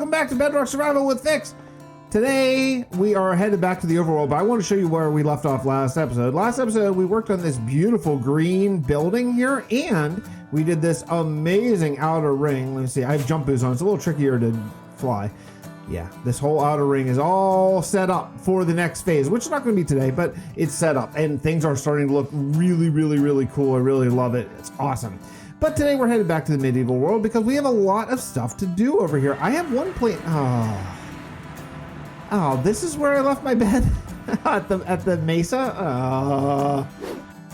welcome back to Bedrock Survival with Fix. Today, we are headed back to the overworld, but I want to show you where we left off last episode. Last episode, we worked on this beautiful green building here, and we did this amazing outer ring. Let me see, I have jump boots on. It's a little trickier to fly. Yeah, this whole outer ring is all set up for the next phase, which is not going to be today, but it's set up, and things are starting to look really, really, really cool. I really love it. It's awesome. But today, we're headed back to the medieval world because we have a lot of stuff to do over here. I have one plate. Oh, this is where I left my bed at the mesa.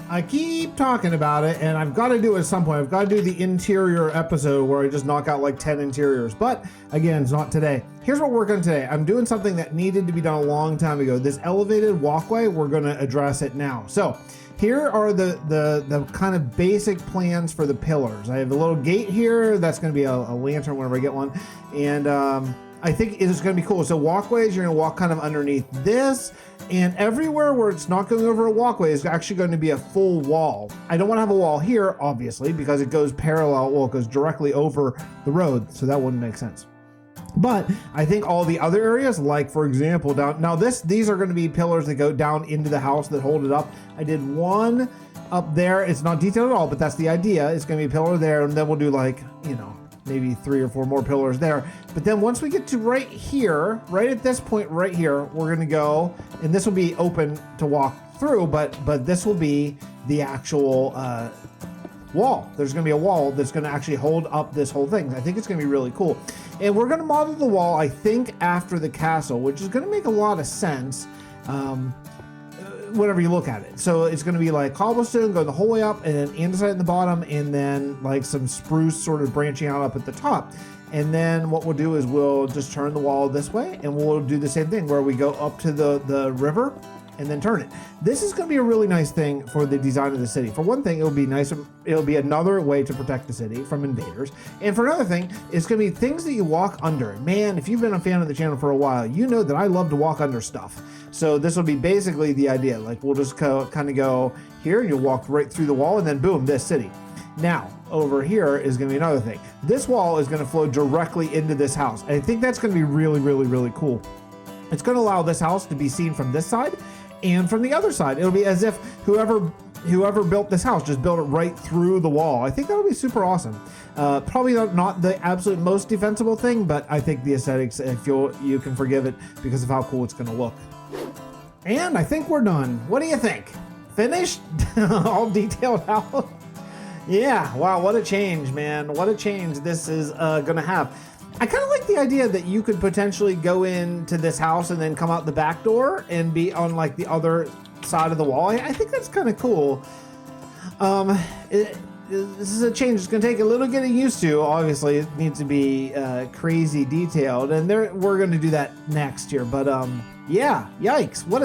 I keep talking about it, and I've got to do it at some point. I've got to do the interior episode where I just knock out like 10 interiors. But again, it's not today. Here's what we're working on today. I'm doing something that needed to be done a long time ago. This elevated walkway, we're going to address it now. So here are the kind of basic plans for the pillars. I have a little gate here. That's going to be a lantern whenever I get one. And I think it's going to be cool. So walkways, you're going to walk kind of underneath this, and everywhere where it's not going over a walkway is actually going to be a full wall. I don't want to have a wall here, obviously, because it goes parallel, well, it goes directly over the road, so that wouldn't make sense. But I think all the other areas, like for example, these are going to be pillars that go down into the house that hold it up. I did one up there. It's not detailed at all, but that's the idea. It's going to be a pillar there, and then we'll do like, maybe 3 or 4 more pillars there. But then once we get to right here, right at this point right here, we're going to go, and this will be open to walk through, but this will be the actual wall. There's going to be a wall that's going to actually hold up this whole thing. I think it's going to be really cool. And we're going to model the wall, I think, after the castle, which is going to make a lot of sense whenever you look at it. So it's going to be like cobblestone going the whole way up, and then andesite in the bottom, and then like some spruce sort of branching out up at the top. And then what we'll do is we'll just turn the wall this way, and we'll do the same thing where we go up to the river and then turn it. This is going to be a really nice thing for the design of the city. For one thing, it'll be nice. It'll be another way to protect the city from invaders. And for another thing, it's going to be things that you walk under. Man, if you've been a fan of the channel for a while, you know that I love to walk under stuff. So this will be basically the idea. Like we'll just kind of go here, and you'll walk right through the wall, and then boom, this city. Now, over here is going to be another thing. This wall is going to flow directly into this house. And I think that's going to be really, really, really cool. It's going to allow this house to be seen from this side and from the other side. It'll be as if whoever built this house just built it right through the wall. I think that'll be super awesome. Probably not the absolute most defensible thing, but I think the aesthetics, if you can forgive it because of how cool it's going to look. And I think we're done. What do you think? Finished? All detailed out? Yeah, wow, what a change, man. What a change this is going to have. I kind of like the idea that you could potentially go into this house and then come out the back door and be on like the other side of the wall. I think that's kind of cool. This is a change. It's going to take a little getting used to. Obviously, it needs to be crazy detailed, and we're going to do that next year. But yeah, yikes! What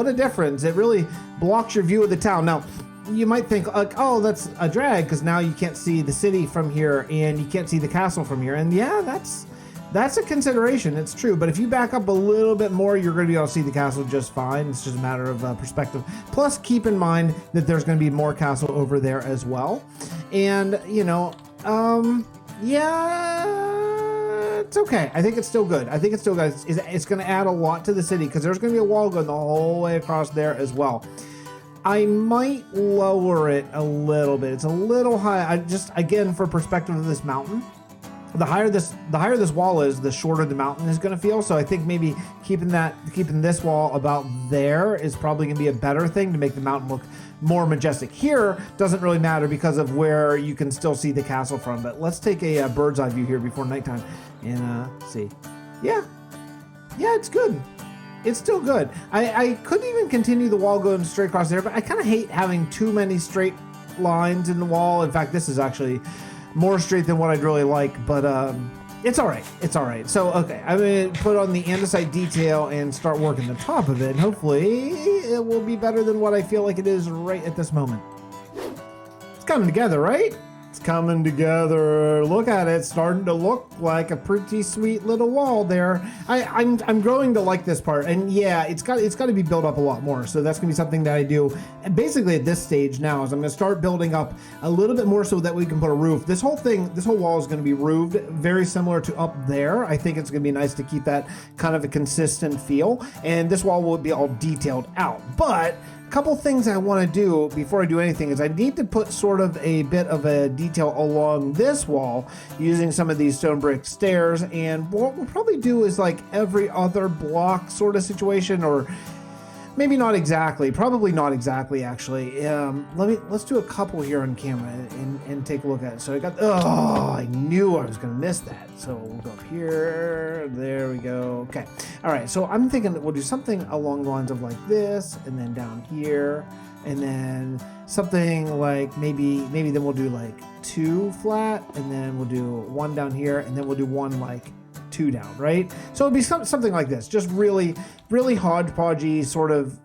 a difference! It really blocks your view of the town. Now, you might think like, oh, that's a drag because now you can't see the city from here and you can't see the castle from here. And yeah, that's a consideration. It's true. But if you back up a little bit more, you're going to be able to see the castle just fine. It's just a matter of perspective. Plus, keep in mind that there's going to be more castle over there as well. And, yeah, it's okay. I think it's still good. It's going to add a lot to the city because there's going to be a wall going the whole way across there as well. I might lower it a little bit. It's a little high. Again, for perspective of this mountain, the higher this wall is, the shorter the mountain is going to feel. So I think maybe keeping this wall about there is probably going to be a better thing to make the mountain look more majestic. Here doesn't really matter because of where you can still see the castle from. But let's take a bird's eye view here before nighttime and see. Yeah, it's good. It's still good. I could even continue the wall going straight across there, but I kind of hate having too many straight lines in the wall. In fact, this is actually more straight than what I'd really like, but it's all right. It's all right. So, okay, I'm going to put on the andesite detail and start working the top of it, and hopefully it will be better than what I feel like it is right at this moment. It's coming together, right? coming together. Look at it, it's starting to look like a pretty sweet little wall there. I'm growing to like this part, and yeah, it's got to be built up a lot more. So that's gonna be something that I do. And basically at this stage now is I'm gonna start building up a little bit more so that we can put a roof. This whole wall is gonna be roofed, very similar to up there. I think it's gonna be nice to keep that kind of a consistent feel, and this wall will be all detailed out. But couple things I want to do before I do anything is I need to put sort of a bit of a detail along this wall using some of these stone brick stairs, and what we'll probably do is like every other block sort of situation, or maybe not exactly, probably not exactly actually. Let's do a couple here on camera and take a look at it. So I got, oh, I knew I was gonna miss that. So we'll go up here, there we go. Okay, all right, so I'm thinking that we'll do something along the lines of like this, and then down here, and then something like maybe then we'll do like 2 flat, and then we'll do 1 down here, and then we'll do 1 like 2 down, right? So it'd be something like this, just really hodgepodgey, sort of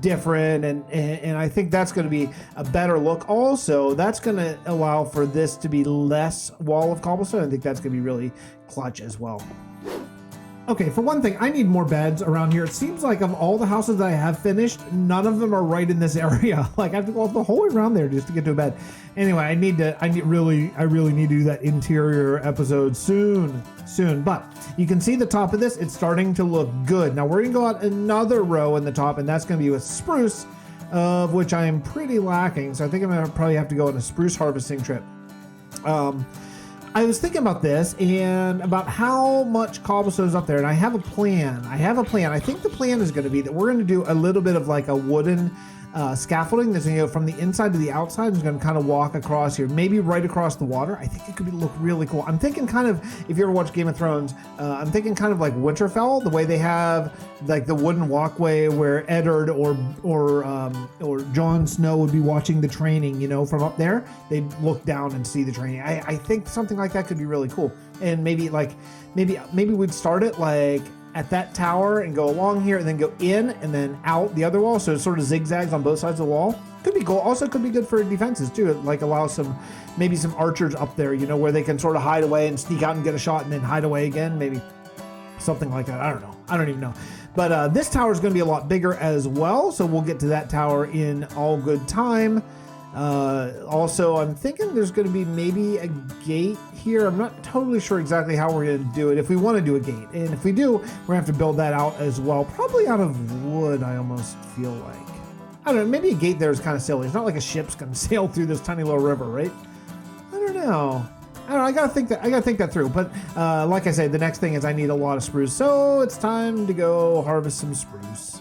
different, and I think that's going to be a better look. Also, that's going to allow for this to be less wall of cobblestone. I think that's going to be really clutch as well. Okay, for one thing, I need more beds around here. It seems like of all the houses that I have finished, none of them are right in this area. Like I have to go the whole way around there just to get to a bed. Anyway, I really need to do that interior episode soon. But you can see the top of this, it's starting to look good. Now we're gonna go out another row in the top, and that's gonna be with spruce, of which I am pretty lacking. So I think I'm gonna probably have to go on a spruce harvesting trip. I was thinking about this and about how much cobblestone is up there, and I have a plan. I think the plan is going to be that we're going to do a little bit of like a wooden scaffolding that's going to go from the inside to the outside. It's going to kind of walk across here, maybe right across the water. I think it could look really cool. I'm thinking kind of, if you ever watch Game of Thrones, I'm thinking kind of like Winterfell, the way they have like the wooden walkway where Eddard or Jon Snow would be watching the training, you know, from up there. They'd look down and see the training. I think something like that could be really cool. And maybe we'd start it like at that tower and go along here and then go in and then out the other wall, so it sort of zigzags on both sides of the wall. Could be cool. Also could be good for defenses too. It like allows maybe some archers up there, you know, where they can sort of hide away and sneak out and get a shot and then hide away again. Maybe something like that. I don't know. I don't even know. But this tower is going to be a lot bigger as well, so we'll get to that tower in all good time. Also, I'm thinking there's going to be maybe a gate here. I'm not totally sure exactly how we're going to do it, if we want to do a gate. And if we do, we're going to have to build that out as well. Probably out of wood, I almost feel like. I don't know, maybe a gate there is kind of silly. It's not like a ship's going to sail through this tiny little river, right? I don't know. I gotta think that through. But like I said, the next thing is I need a lot of spruce. So it's time to go harvest some spruce.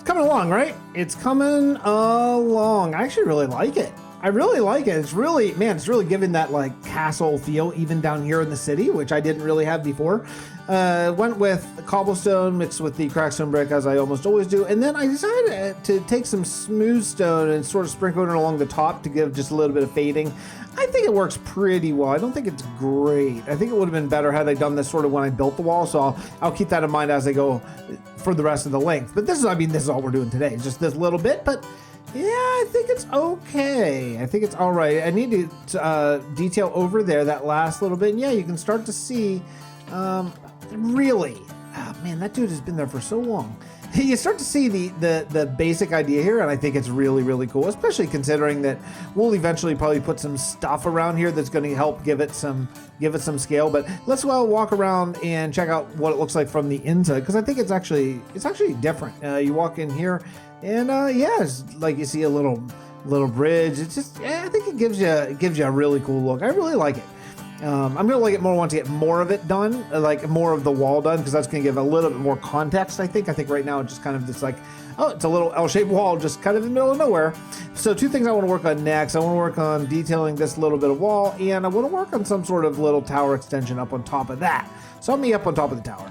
Coming along, right? It's coming along. I actually really like it. I really like it. It's really giving that like castle feel even down here in the city, which I didn't really have before. Went with cobblestone mixed with the cracked stone brick, as I almost always do. And then I decided to take some smooth stone and sort of sprinkle it along the top to give just a little bit of fading. I think it works pretty well. I don't think it's great. I think it would have been better had I done this sort of when I built the wall. So I'll keep that in mind as I go for the rest of the length. But this is all we're doing today. It's just this little bit, but yeah, I think it's okay. I think it's all right. I need to detail over there that last little bit. And yeah, you can start to see, really, oh man, that dude has been there for so long. You start to see the basic idea here, and I think it's really, really cool, especially considering that we'll eventually probably put some stuff around here that's going to help give it some scale. But let's walk around and check out what it looks like from the inside, because I think it's actually different. You walk in here, and yeah, it's like you see a little bridge. It's just, yeah, I think it gives you a really cool look. I really like it. I'm going to like it more once I get more of it done, like more of the wall done, because that's going to give a little bit more context, I think. I think right now it's just kind of just like, oh, it's a little L-shaped wall just kind of in the middle of nowhere. So 2 things I want to work on next. I want to work on detailing this little bit of wall, and I want to work on some sort of little tower extension up on top of that. So I'll meet up on top of the tower.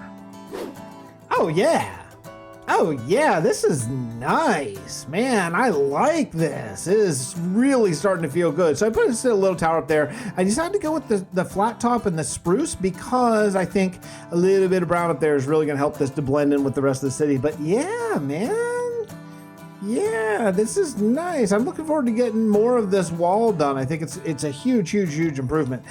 Oh yeah, this is nice. Man, I like this. It is really starting to feel good. So I put a little tower up there. I decided to go with the flat top and the spruce because I think a little bit of brown up there is really going to help this to blend in with the rest of the city. But yeah, man. Yeah, this is nice. I'm looking forward to getting more of this wall done. I think it's a huge improvement.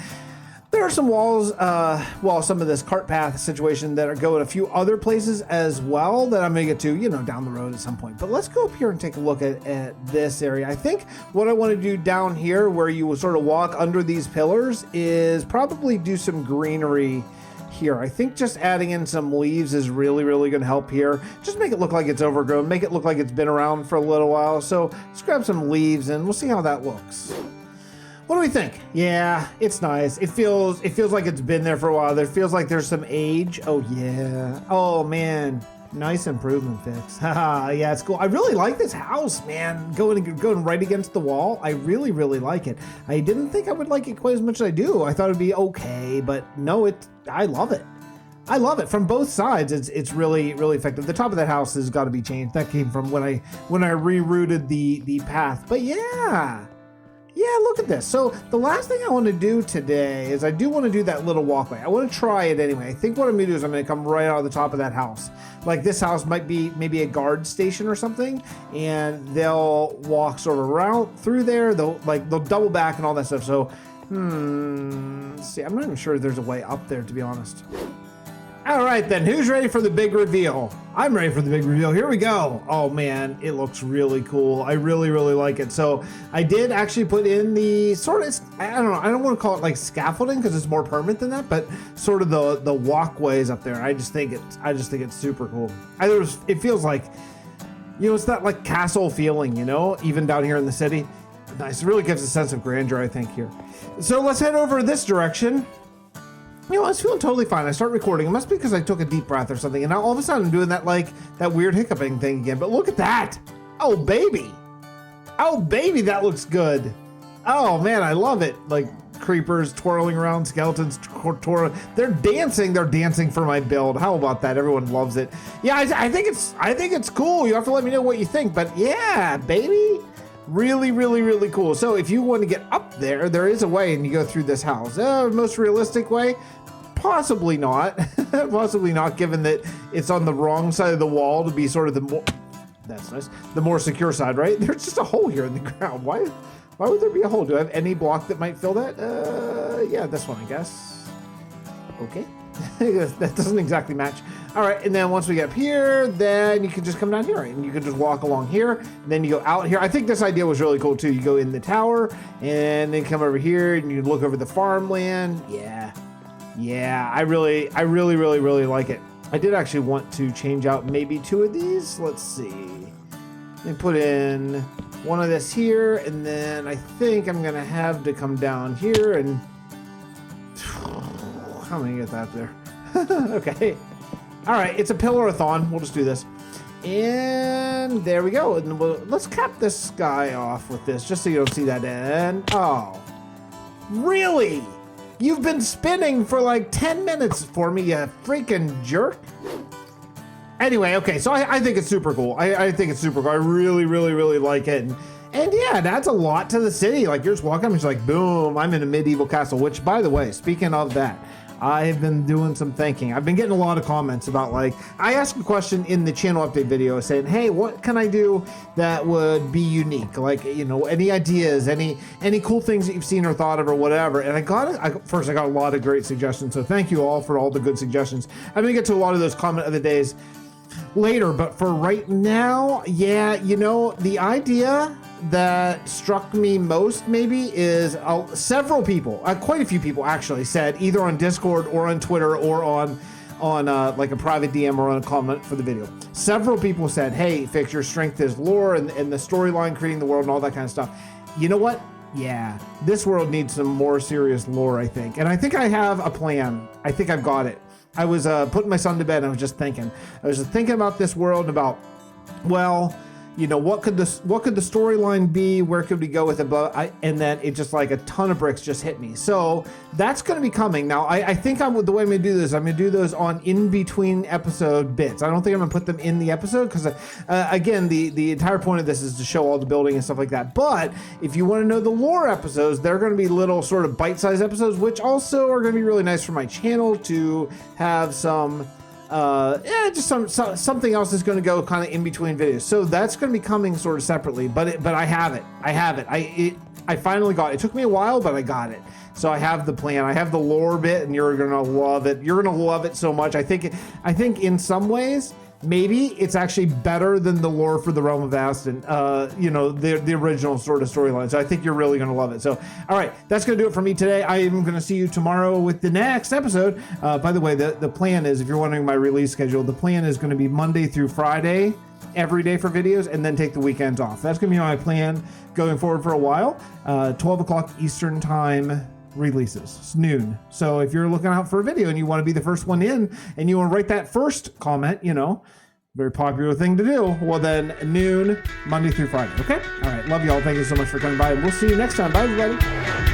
There are some walls, well, some of this cart path situation that are going a few other places as well that I'm gonna get to, down the road at some point. But let's go up here and take a look at this area. I think what I want to do down here, where you will sort of walk under these pillars, is probably do some greenery here. I think just adding in some leaves is really going to help here. Just make it look like it's overgrown, make it look like it's been around for a little while. So let's grab some leaves and we'll see how that looks. What do we think? Yeah, it's nice. It feels like it's been there for a while. There feels like there's some age. Oh yeah. Oh man. Nice improvement, Fix. Haha, yeah, it's cool. I really like this house, man. Going right against the wall. I really like it. I didn't think I would like it quite as much as I do. I thought it'd be okay, but no, I love it. I love it from both sides. It's really effective. The top of that house has got to be changed. That came from when I rerouted the path. But yeah, look at this. So the last thing I want to do today is I do want to do that little walkway. I want to try it anyway. I think what I'm going to do is I'm going to come right out of the top of that house. Like this house might be maybe a guard station or something, and they'll walk sort of around through there. They'll double back and all that stuff. So, let's see, I'm not even sure there's a way up there, to be honest. All right, then, who's ready for the big reveal? I'm ready for the big reveal. Here we go. Oh man, it looks really cool. I really like it. So I did actually put in the sort of, I don't know, I don't want to call it like scaffolding because it's more permanent than that, but sort of the walkways up there. I just think it's super cool. It feels like, it's that like castle feeling, even down here in the city. Nice. It really gives a sense of grandeur, I think, here. So let's head over this direction. I was feeling totally fine. I start recording. It must be because I took a deep breath or something. And now all of a sudden I'm doing that weird hiccuping thing again. But look at that. Oh, baby. Oh, baby, that looks good. Oh, man, I love it. Like creepers twirling around, skeletons twirling. They're dancing for my build. How about that? Everyone loves it. Yeah, I think it's cool. You have to let me know what you think. But yeah, baby. Really cool. So if you want to get up there, there is a way, and you go through this house. Most realistic way? Possibly not. Possibly not, given that it's on the wrong side of the wall to be sort of the more, that's nice, the more secure side, right? There's just a hole here in the ground. Why would there be a hole? Do I have any block that might fill that? Yeah, this one, I guess. Okay. That doesn't exactly match. All right, and then once we get up here, then you can just come down here and you can just walk along here, and then you go out here. I think this idea was really cool too. You go in the tower and then come over here and you look over the farmland. Yeah, I really like it. I did actually want to change out maybe two of these. Let's see. Let me put in one of this here, and then I think I'm gonna have to come down here and how am I gonna get that there? Okay. All right, it's a pillar-a-thon. We'll just do this. And there we go. And let's cap this guy off with this, just so you don't see that end. Oh, really? You've been spinning for like 10 minutes for me, you freaking jerk. Anyway, okay, so I think it's super cool. I think it's super cool. I really like it. And yeah, it adds a lot to the city. Like, you're just walking up and it's like, boom, I'm in a medieval castle. Which, by the way, speaking of that, I've been doing some thinking. I've been getting a lot of comments about, like, I asked a question in the channel update video saying, hey, what can I do that would be unique? Like, any ideas, any cool things that you've seen or thought of or whatever. And I got a lot of great suggestions. So thank you all for all the good suggestions. I'm going to get to a lot of those comment of the days later, but for right now, yeah, the idea that struck me most maybe is several people, quite a few people actually said, either on Discord or on Twitter or on like a private DM or on a comment for the video. Several people said, hey, Fix, your strength is lore and the storyline, creating the world and all that kind of stuff. You know what? Yeah, this world needs some more serious lore, I think. And I think I have a plan. I think I've got it. I was putting my son to bed and I was just thinking about this world, about, well, what could the storyline be? Where could we go with it? And then it just, like, a ton of bricks just hit me. So that's going to be coming. Now, I think the way I'm going to do this, I'm going to do those on in-between episode bits. I don't think I'm going to put them in the episode because, again, the entire point of this is to show all the building and stuff like that. But if you want to know the lore episodes, they're going to be little sort of bite-sized episodes, which also are going to be really nice for my channel to have some just something else is going to go kind of in between videos. So that's going to be coming sort of separately, but I have it. I finally got it. It took me a while, but I got it. So I have the plan. I have the lore bit, and you're going to love it. You're going to love it so much. I think in some ways, maybe it's actually better than the lore for the Realm of Vasten, the original sort of storyline. So I think you're really going to love it. So, all right, that's going to do it for me today. I am going to see you tomorrow with the next episode. By the way, the plan is, if you're wondering my release schedule, the plan is going to be Monday through Friday, every day for videos, and then take the weekends off. That's going to be my plan going forward for a while. 12 o'clock Eastern time releases. It's noon. So if you're looking out for a video and you want to be the first one in and you want to write that first comment, very popular thing to do, well then noon, Monday through Friday. Okay? All right. Love y'all. Thank you so much for coming by. We'll see you next time. Bye, everybody.